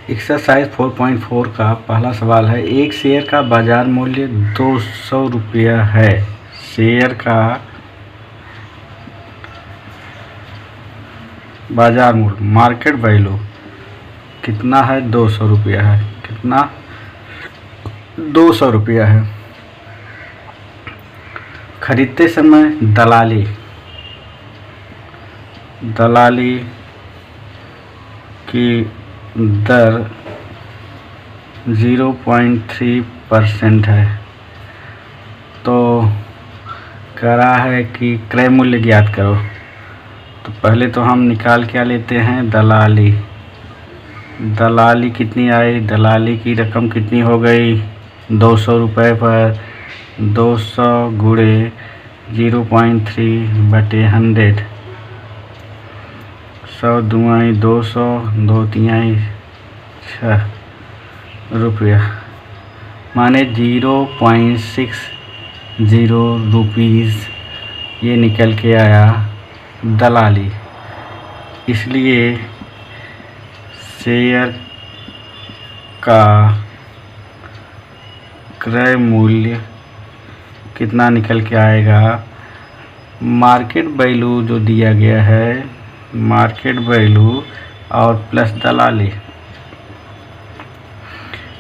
Exercise 4.4 का पहला सवाल है, एक शेयर का बाजार मूल्य 200 रुपया है। शेयर का बाजार मूल्य मार्केट वैल्यू कितना है? 200 रुपया है। कितना? 200 रुपया है। खरीदते समय दलाली की दर 0.3% है। तो कह रहा है कि क्रय मूल्य ज्ञात करो। तो पहले तो हम निकाल क्या लेते हैं? दलाली कितनी आई? दलाली की रकम कितनी हो गई? 200 रुपये पर 200 गुणे 0.3/100। 100 दूनी 200, 2 तिहाई 6 रुपया, माने 0.60 रुपीज़ ये निकल के आया दलाली। इसलिए शेयर का क्रय मूल्य कितना निकल के आएगा? मार्केट वैल्यू जो दिया गया है, मार्केट वैल्यू और प्लस दलाली।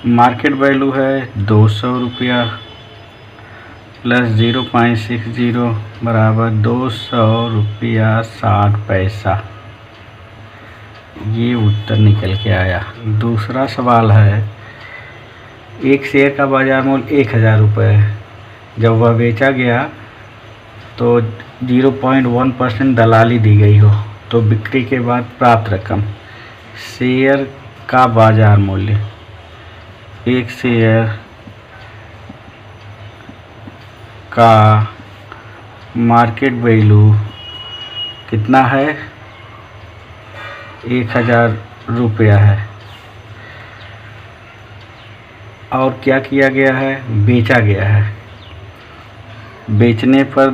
मार्केट वैल्यू है 200 रुपया प्लस 0.60 बराबर 200 रुपया 60 पैसा। ये उत्तर निकल के आया। दूसरा सवाल है, एक शेयर का बाजार मूल्य 1000 रुपये है। जब वह बेचा गया तो 0.1% दलाली दी गई हो, तो बिक्री के बाद प्राप्त रकम। शेयर का बाजार मूल्य, एक शेयर का मार्केट वैल्यू कितना है? 1000 रुपया है। और क्या किया गया है? बेचा गया है। बेचने पर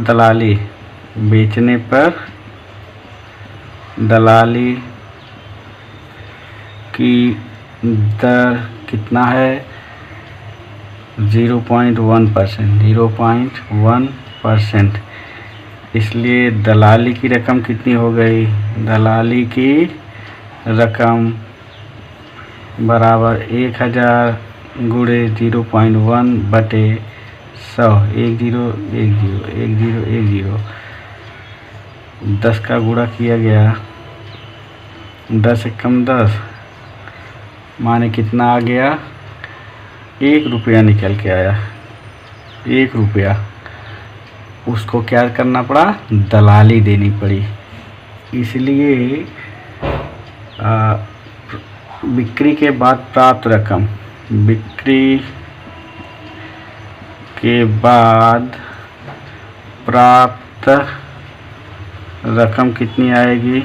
दलाली की दर कितना है? 0.1%। इसलिए दलाली की रकम कितनी हो गई? दलाली की रकम बराबर 1000 गुणे 0.1/100। 10 10 का गुणा किया गया, 10 एकम 10, माने कितना आ गया? 1 रुपया निकल के आया। 1 रुपया। उसको क्या करना पड़ा? दलाली देनी पड़ी। इसलिए बिक्री के बाद प्राप्त रकम, बिक्री के बाद प्राप्त रकम कितनी आएगी?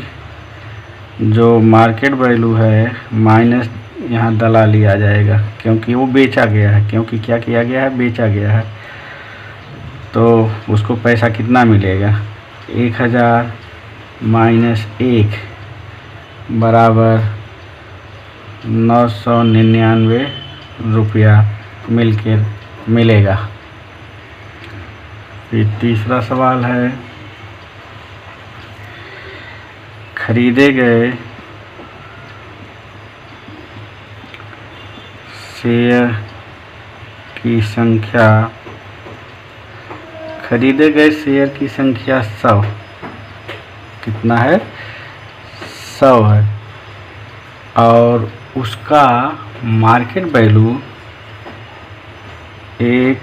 जो मार्केट वैल्यू है माइनस यहाँ दलाली आ जाएगा, क्योंकि वो बेचा गया है। क्योंकि क्या किया गया है? बेचा गया है। तो उसको पैसा कितना मिलेगा? 1000 माइनस 1 बराबर 999 रुपया मिलेगा। फिर तीसरा सवाल है, खरीदे गए शेयर की संख्या 100 कितना है? 100 है। और उसका मार्केट वैल्यू, एक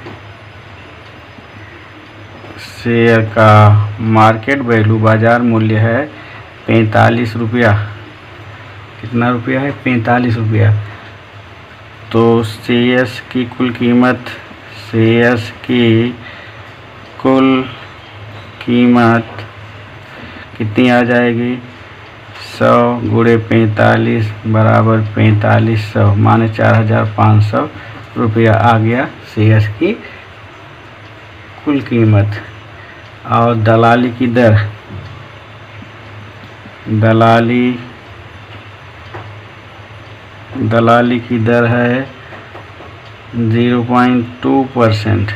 शेयर का मार्केट वैल्यू बाजार मूल्य है 45 रुपया। कितना रुपया है? 45 रुपया। तो शेयर्स की कुल कीमत कितनी आ जाएगी? 100 गुणे 45 बराबर 4500, माने 4500 रुपया आ गया शेयर्स की कुल कीमत। और दलाली की दर, दलाली दलाली की दर है 0.2%।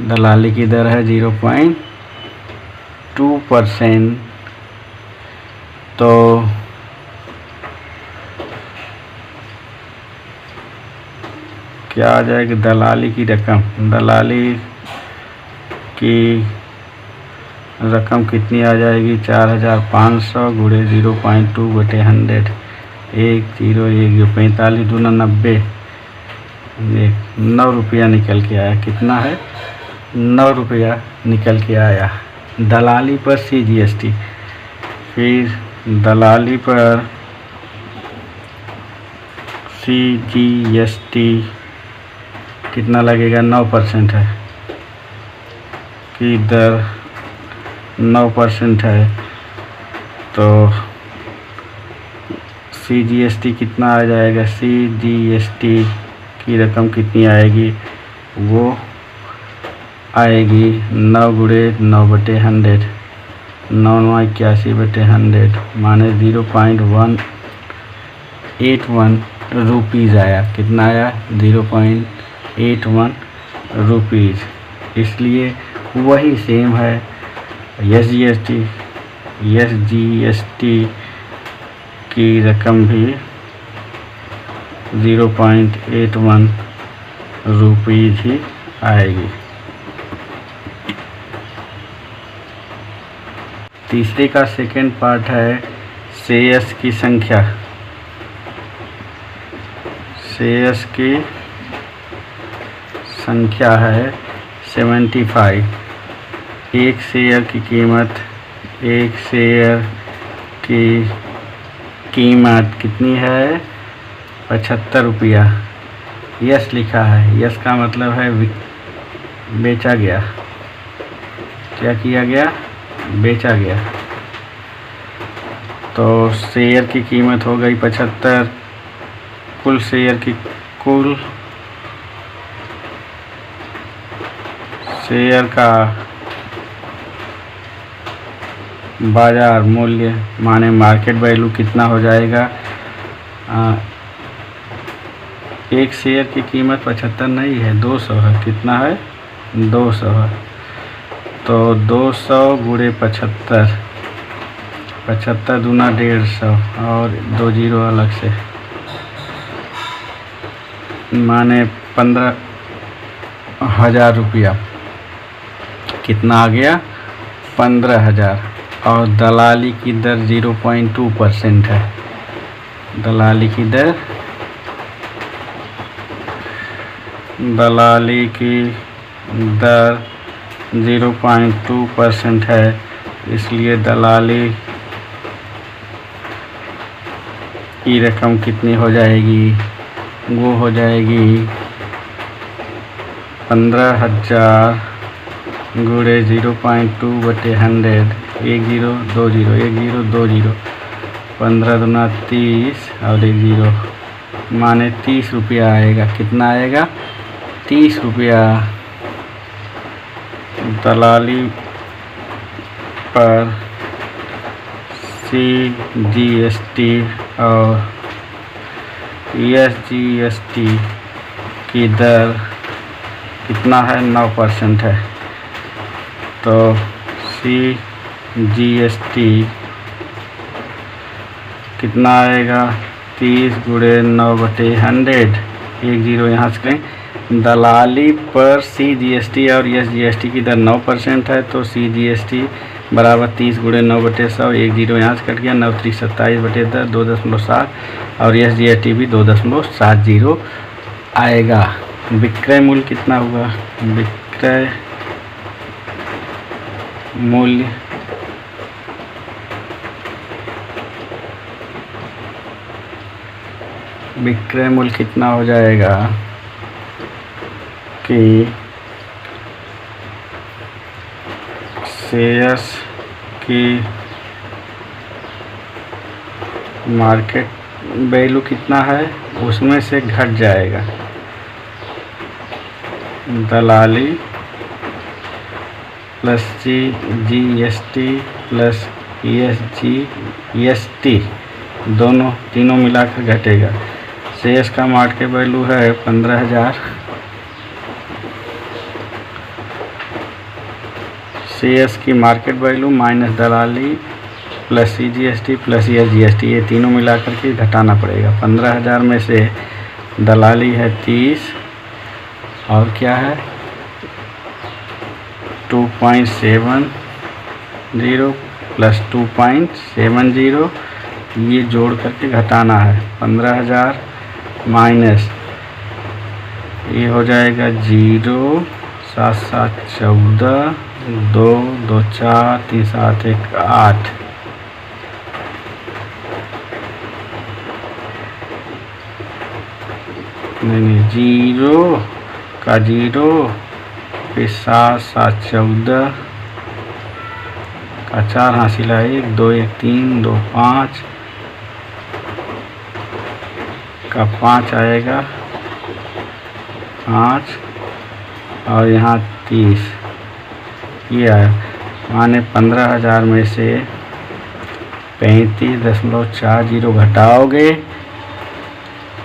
दलाली की दर है 0.2%। तो क्या आ जाएगी दलाली की रकम? दलाली की रकम कितनी आ जाएगी? 4500 गुणे 0.2/100। 45 दूना 90। 9 रुपया निकल के आया। कितना है? 9 रुपया निकल के आया दलाली पर CGST। फिर दलाली पर CGST कितना लगेगा? 9% है कि दर 9% है। तो CGST कितना आ जाएगा? CGST की रकम कितनी आएगी? वो आएगी 9 गुणे 9/100। 9/81/100 माने 0.181 रुपीज़ आया। कितना आया? 0.81 रुपीज़। इसलिए वही सेम है SGST की रकम भी 0.81 रुपीज़ ही आएगी। तीसरे का सेकेंड पार्ट है शेयर्स की संख्या। शेयर्स की संख्या है 75। एक शेयर की कीमत कितनी है? 75 रुपया। यस लिखा है। यस का मतलब है बेचा गया। क्या किया गया? बेचा गया। तो शेयर की कीमत हो गई 75। कुल शेयर का बाजार मूल्य माने मार्केट वैल्यू कितना हो जाएगा? एक शेयर की कीमत 75 नहीं है, 200 है। कितना है? 200 है। तो 200 गुणे 75। 75 दूना 150 और 2 जीरो अलग से माने 15,000 रुपया। कितना आ गया? 15,000। और दलाली की दर 0.2% है। दलाली की दर 0.2% है। इसलिए दलाली की रकम कितनी हो जाएगी? वो हो जाएगी 15,000 गुणे 0.2/100। 1020 15 दूना 30 और 1 जीरो माने 30 रुपया आएगा। कितना आएगा? 30 रुपया दलाली पर CGST और SGST की दर कितना है? 9% है। तो CGST कितना आएगा? 30 गुणे 9/100। 1 जीरो यहाँ से करें। दलाली पर CGST और SGST की दर 9% है। तो CGST बराबर 30 गुणे 9/100। 1 जीरो यहाँ से कट गया। 9 3 27/10 2.7 और SGST भी 2.70 आएगा। विक्रय मूल्य कितना हुआ? विक्रय मूल्य कितना हो जाएगा कि शेयर्स की मार्केट वैल्यू कितना है उसमें से घट जाएगा। दलाली प्लस GST प्लस SGST तीनों मिलाकर घटेगा। शेयर्स का मार्केट वैल्यू है 15,000। शेयर्स की मार्केट वैल्यू माइनस दलाली प्लस CGST प्लस ये GST, ये तीनों मिलाकर के घटाना पड़ेगा। 15,000 में से दलाली है 30 और क्या है 2.70 प्लस 2.70, ये जोड़ करके घटाना है। 15,000 माइनस ये हो जाएगा 0, 7 7 14, 2 2 4 3 7 1 8, नहीं 0 का 0, फिर 7 7 14 का 4 हासिल है 1 2 1 3 2 5 का 5 आएगा 5 और यहाँ 30, ये आया। माने 15,000 में से 35.40 घटाओगे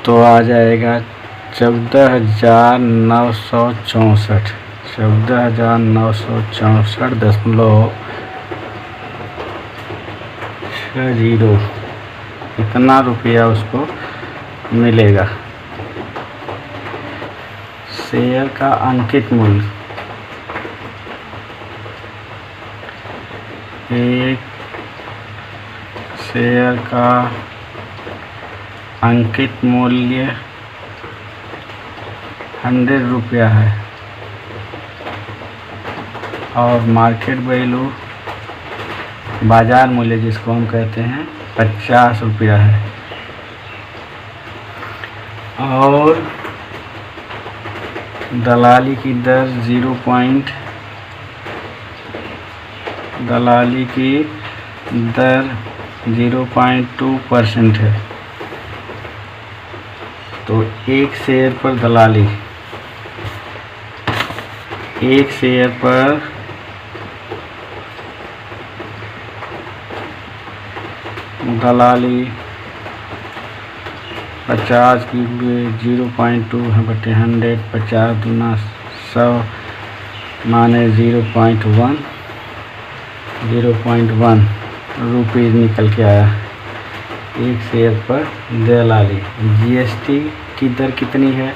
तो आ जाएगा 14,964, 14,964.60 इतना रुपया उसको मिलेगा। शेयर का अंकित मूल्य, एक शेयर का अंकित मूल्य 100 रुपया है और मार्केट वैल्यू बाजार मूल्य जिसको हम कहते हैं 50 रुपया है। और दलाली की दर दलाली की दर 0.2% है। तो एक शेयर पर दलाली, एक शेयर पर दलाली 50 की 0.2 है बटे 100, 50 दूना 100 माने 0.1 रुपीज़ निकल के आया एक शेयर पर दलाली। GST की दर कितनी है?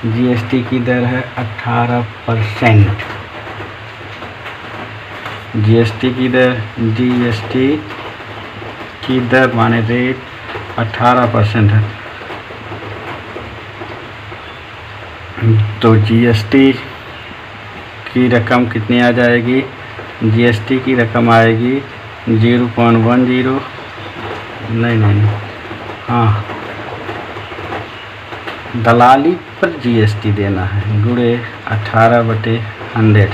GST की दर है 18%। GST की दर माने रेट 18% है। तो GST की रकम कितनी आ जाएगी? GST की रकम आएगी 0.10, नहीं हाँ, दलाली पर GST देना है गुणे 18/100,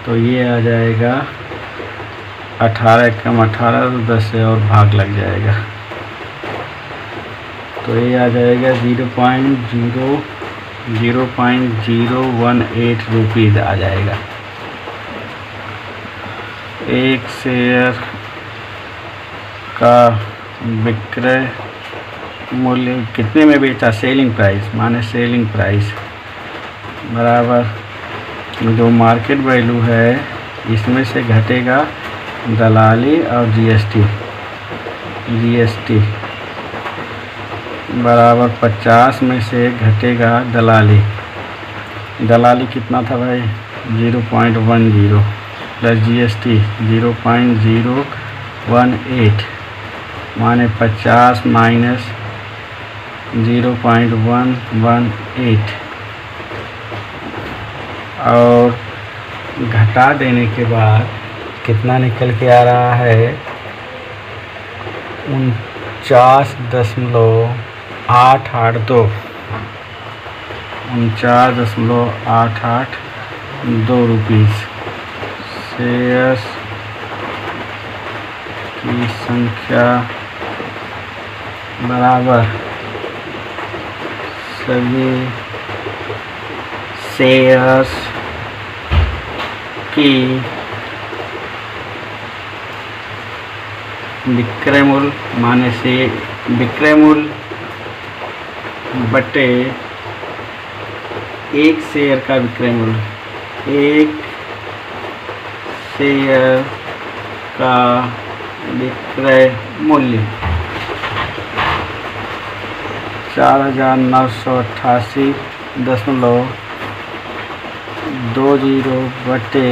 तो ये आ जाएगा 18 कम 18, 10 से और भाग लग जाएगा, तो ये आ जाएगा 0.018 रुपीज़ आ जाएगा। एक शेयर का विक्रय मूल्य कितने में बेचा? सेलिंग प्राइस माने सेलिंग प्राइस बराबर जो मार्केट वैल्यू है इसमें से घटेगा दलाली और GST बराबर 50 में से घटेगा दलाली कितना था भाई? 0.10 प्लस GST 0.018 माने 50 माइनस 0.118 और घटा देने के बाद कितना निकल के आ रहा है? 49.882 रुपीज़। शेयर्स की संख्या बराबर सभी शेयर्स की विक्रय मूल्य माने से विक्रय मूल्य बटे एक शेयर का विक्रय मूल्य, एक शेयर का विक्रय मूल्य 4988.20 बटे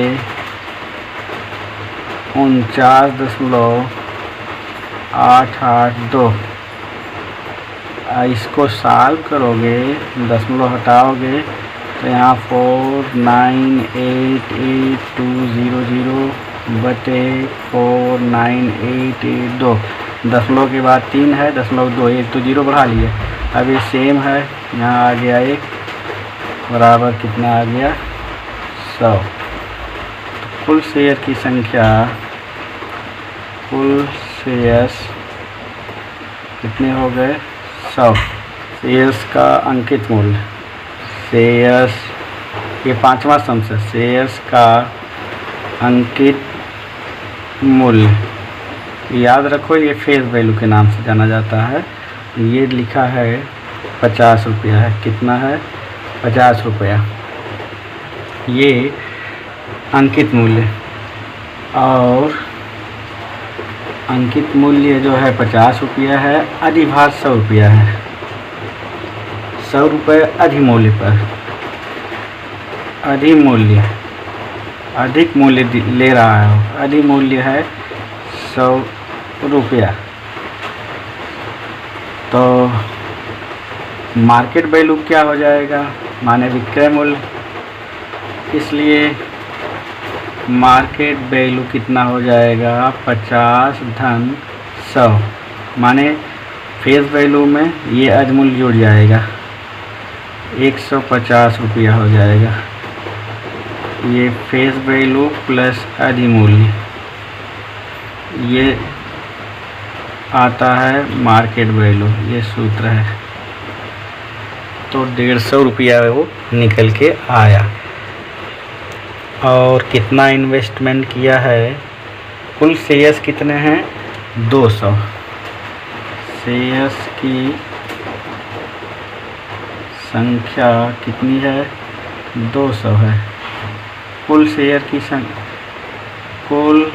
49.882। इसको सॉल्व करोगे, दशमलव हटाओगे तो यहाँ 4988.200 बटे 498882। दशमलव के बाद 3 है, दशमलव 2, एक तो जीरो बढ़ा लिए। अब ये सेम है, यहाँ आ गया 1 बराबर कितना आ गया 100। कुल शेयर की संख्या, कुल शेयर्स कितने हो गए 100। शेयर्स का अंकित मूल्य, शेयर्स, ये 5वां सम है, शेयर्स का अंकित मूल्य, याद रखो ये फेस वैल्यू के नाम से जाना जाता है। ये लिखा है 50 रुपया है, कितना है 50 रुपया, ये अंकित मूल्य। और अंकित मूल्य जो है 50 रुपया है, अधिभार 100 रुपया है। 100 रुपये अधिमूल्य पर, अधिमूल्य, अधिक मूल्य ले रहा है, अधिमूल्य है 100 रुपया। तो मार्केट वैल्यू क्या हो जाएगा, माने विक्रय मूल्य, इसलिए मार्केट वैल्यू कितना हो जाएगा 50 धन 100, माने फेस वैल्यू में ये अधिमूल्य जुड़ जाएगा, 150 रुपया हो जाएगा। ये फेस वैल्यू प्लस अधिमूल्य, ये आता है मार्केट वैल्यू, ये सूत्र है। तो 150 रुपया वो निकल के आया। और कितना इन्वेस्टमेंट किया है, कुल शेयर्स कितने हैं 200, शेयर्स की संख्या कितनी है 200 है। कुल शेयर की संख्या, कुल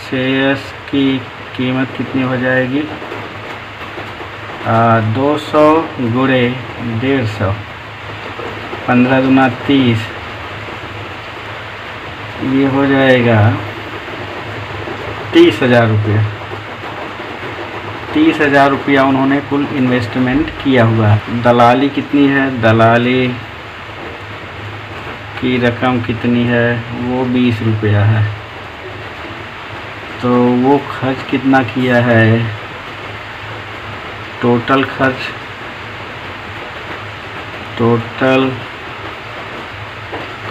शेयर्स की कीमत कितनी हो जाएगी 200 गुणे 150, 15 दूना 30, ये हो जाएगा 30,000 रुपये। 30,000 रुपया उन्होंने कुल इन्वेस्टमेंट किया हुआ है। दलाली कितनी है, दलाली की रकम कितनी है, वो 20 रुपया है। तो वो खर्च कितना किया है, टोटल खर्च, टोटल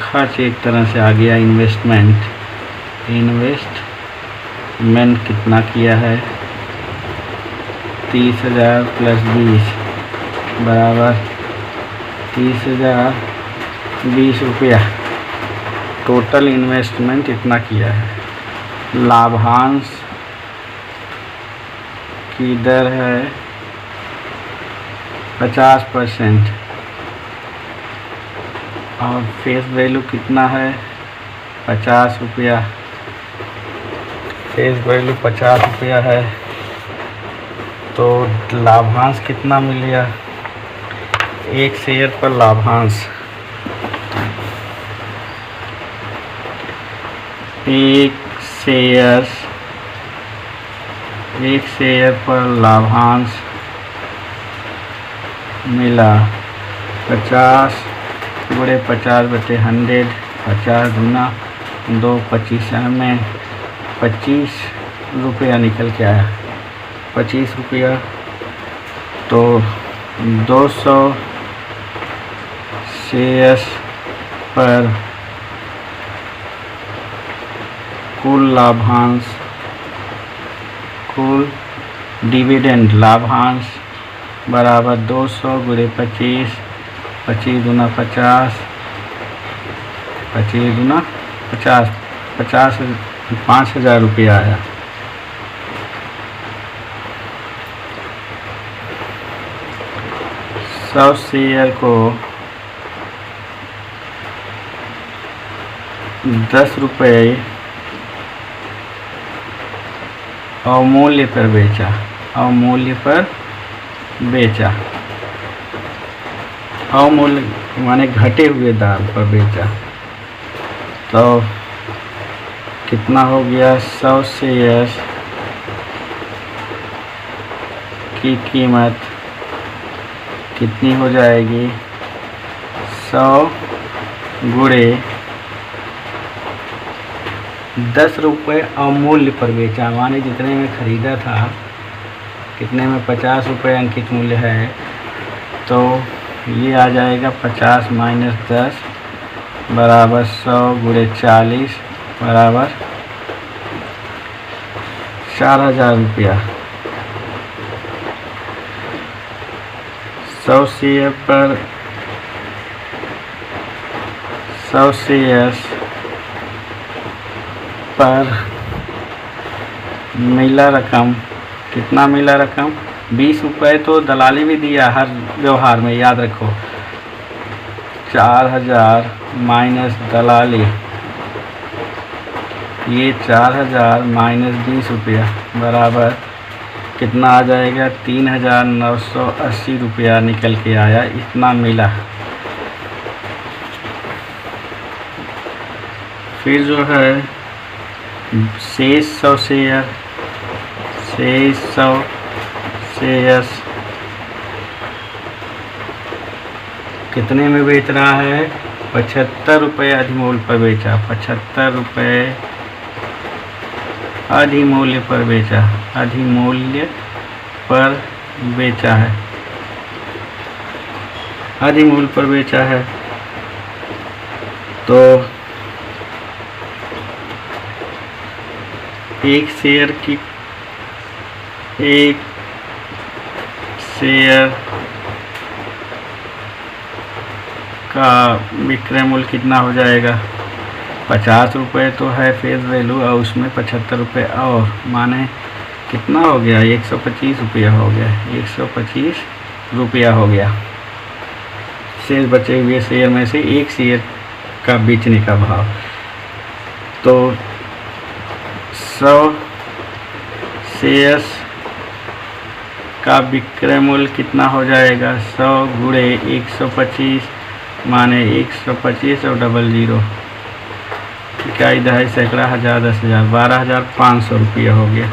खर्च एक तरह से आ गया इन्वेस्टमेंट। इन्वेस्टमेंट कितना किया है 30,000 प्लस 20 बराबर 30,000 20 रुपया, टोटल इन्वेस्टमेंट इतना किया है। लाभांश की दर है 50% और फेस वैल्यू कितना है 50 रुपया, फेस वैल्यू 50 रुपया है। तो लाभांश कितना मिलेगा, एक शेयर पर लाभांश, एक शेयर पर लाभांश मिला 50 गुणे 50 बटे 100, 50 गुना 2, 25 में 25 रुपया निकल के आया, 25 रुपया। तो 200 शेयर्स पर कुल लाभांश, कुल डिविडेंड लाभांश बराबर 200 गुणे 25, 25 दूना 50, 25 दूना 50, 5,000 रुपया आया। 100 शेयर को 10 रुपये अवमूल्य पर बेचा, अवमूल्य पर बेचा, अवमूल्य माने घटे हुए दाम पर बेचा। तो कितना हो गया? 100 शेयर की कीमत कितनी हो जाएगी? 100 गुणे 10 रुपये अवमूल्य पर बेचा, माने जितने में ख़रीदा था कितने में? 50 रुपये अंकित मूल्य है, तो ये आ जाएगा 50 माइनस 10 बराबर 100 गुणे 40 बराबर 4000 रुपया। 100 शेयर पर 100 शेयर पर मिला रकम, कितना मिला रकम? 20 रुपये तो दलाली भी दिया हर व्यवहार में, याद रखो। 4000 माइनस दलाली, ये 4000 माइनस 20 रुपया बराबर कितना आ जाएगा? 3980 रुपया निकल के आया, इतना मिला। फिर जो है शेष 100 शेयर, शेष 100 शेयर्स कितने में बेच रहा है? 75 रुपये अधिमूल्य पर बेचा, 75 रुपये अधिमूल्य पर बेचा, अधिमूल्य पर बेचा है, अधिमूल्य पर बेचा है। तो एक शेयर का विक्रय मूल्य कितना हो जाएगा? 50 रुपये तो है फेस वैल्यू, और उसमें 75 रुपये और, माने कितना हो गया? 125 रुपया हो गया, 125 रुपया हो गया। शेष बचे हुए शेयर में से एक शेयर का बेचने का भाव, तो 100 शेयर्स का विक्रय मूल्य कितना हो जाएगा? 100 गुणे 125 माने 125 और 00, इकाई दहाई सैकड़ा हज़ार 10,000, 12,500 रुपया हो गया।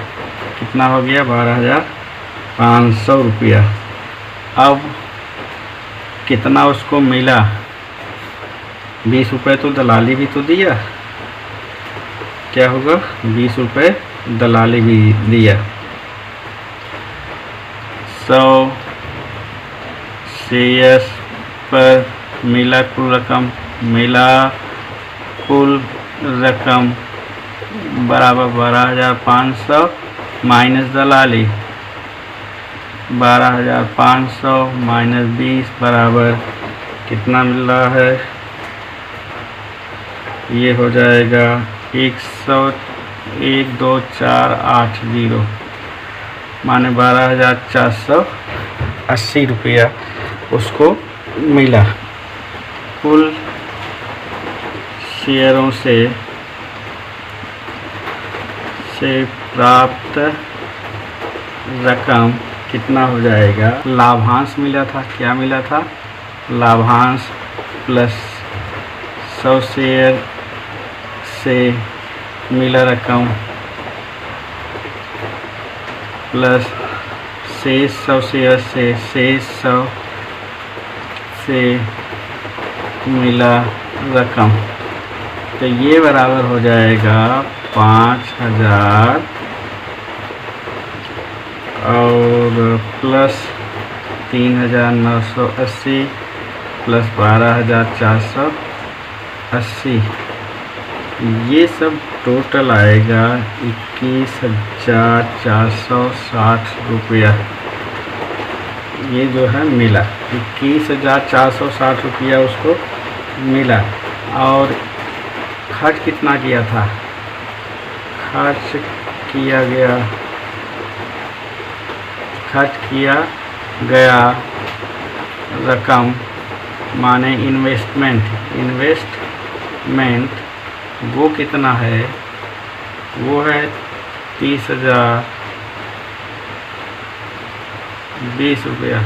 कितना हो गया? 12,500 रुपया। अब कितना उसको मिला? 20 रुपये तो दलाली भी तो दिया, क्या होगा? 20 रुपये दलाली भी दिया। 100 शेयर्स पर मिला कुल रकम, मिला कुल रकम बराबर 12,500 माइनस दलाली, 12,500 माइनस 20 बराबर कितना मिल रहा है? ये हो जाएगा 1,2480 माने 12,480 रुपया उसको मिला। कुल शेयरों से प्राप्त रकम कितना हो जाएगा? लाभांश मिला था, क्या मिला था? लाभांश प्लस 100 शेयर से मिला रकम प्लस शेष 100 शेयर से शेष 100 से मिला रकम, तो ये बराबर हो जाएगा 5,000 और प्लस 3,980 प्लस 12,480, ये सब टोटल आएगा 21,460 रुपया। ये जो है मिला 21,460 रुपया उसको मिला। और खर्च कितना किया था? खर्च किया गया रकम माने इन्वेस्टमेंट वो कितना है, वो है 30,020 रुपया।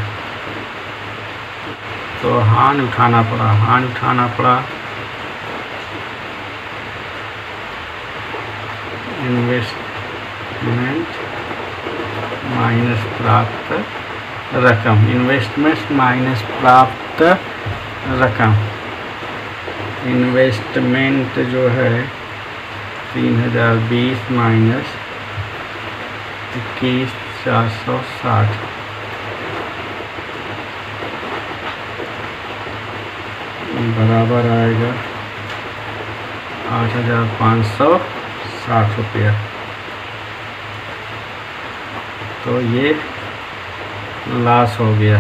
तो हानि उठाना पड़ा इन्वेस्टमेंट माइनस प्राप्त रकम, इन्वेस्टमेंट माइनस प्राप्त रकम। इन्वेस्टमेंट जो है 3020 माइनस 21,460 बराबर आएगा 8,560 रुपया। तो ये लॉस हो गया।